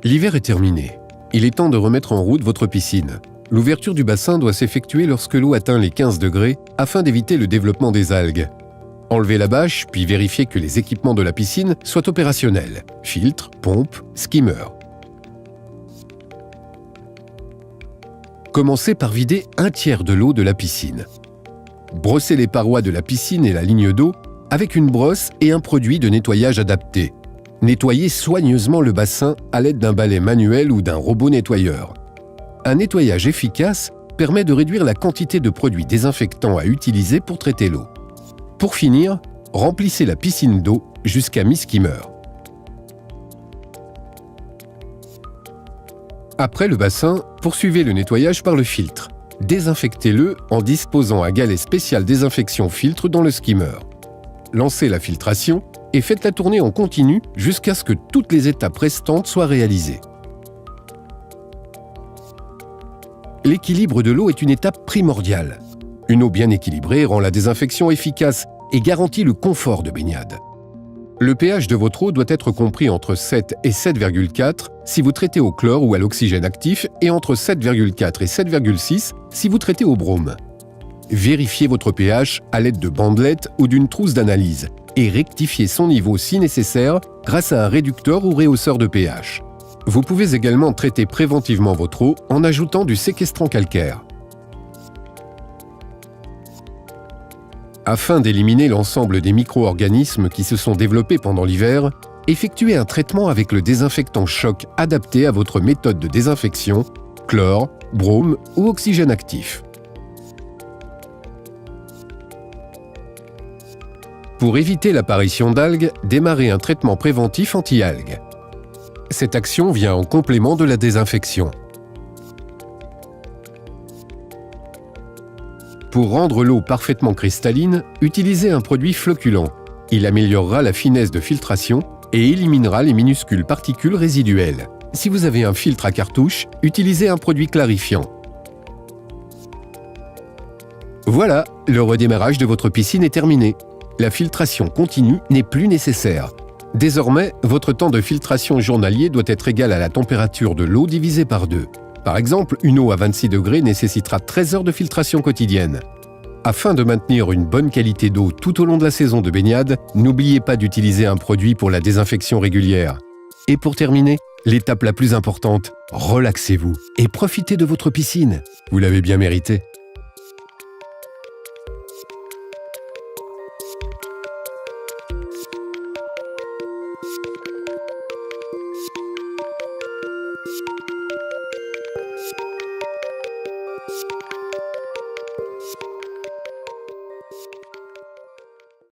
L'hiver est terminé. Il est temps de remettre en route votre piscine. L'ouverture du bassin doit s'effectuer lorsque l'eau atteint les 15 degrés afin d'éviter le développement des algues. Enlevez la bâche, puis vérifiez que les équipements de la piscine soient opérationnels. Filtre, pompe, skimmer. Commencez par vider un tiers de l'eau de la piscine. Brossez les parois de la piscine et la ligne d'eau avec une brosse et un produit de nettoyage adapté. Nettoyez soigneusement le bassin à l'aide d'un balai manuel ou d'un robot nettoyeur. Un nettoyage efficace permet de réduire la quantité de produits désinfectants à utiliser pour traiter l'eau. Pour finir, remplissez la piscine d'eau jusqu'à mi-skimmer. Après le bassin, poursuivez le nettoyage par le filtre. Désinfectez-le en disposant un galet spécial désinfection filtre dans le skimmer. Lancez la filtration et faites-la tourner en continu jusqu'à ce que toutes les étapes restantes soient réalisées. L'équilibre de l'eau est une étape primordiale. Une eau bien équilibrée rend la désinfection efficace et garantit le confort de baignade. Le pH de votre eau doit être compris entre 7 et 7,4 si vous traitez au chlore ou à l'oxygène actif et entre 7,4 et 7,6 si vous traitez au brome. Vérifiez votre pH à l'aide de bandelettes ou d'une trousse d'analyse et rectifiez son niveau si nécessaire grâce à un réducteur ou rehausseur de pH. Vous pouvez également traiter préventivement votre eau en ajoutant du séquestrant calcaire. Afin d'éliminer l'ensemble des micro-organismes qui se sont développés pendant l'hiver, effectuez un traitement avec le désinfectant choc adapté à votre méthode de désinfection, chlore, brome ou oxygène actif. Pour éviter l'apparition d'algues, démarrez un traitement préventif anti-algues. Cette action vient en complément de la désinfection. Pour rendre l'eau parfaitement cristalline, utilisez un produit flocculant. Il améliorera la finesse de filtration et éliminera les minuscules particules résiduelles. Si vous avez un filtre à cartouche, utilisez un produit clarifiant. Voilà, le redémarrage de votre piscine est terminé. La filtration continue n'est plus nécessaire. Désormais, votre temps de filtration journalier doit être égal à la température de l'eau divisée par 2. Par exemple, une eau à 26 degrés nécessitera 13 heures de filtration quotidienne. Afin de maintenir une bonne qualité d'eau tout au long de la saison de baignade, n'oubliez pas d'utiliser un produit pour la désinfection régulière. Et pour terminer, l'étape la plus importante, relaxez-vous et profitez de votre piscine. Vous l'avez bien mérité.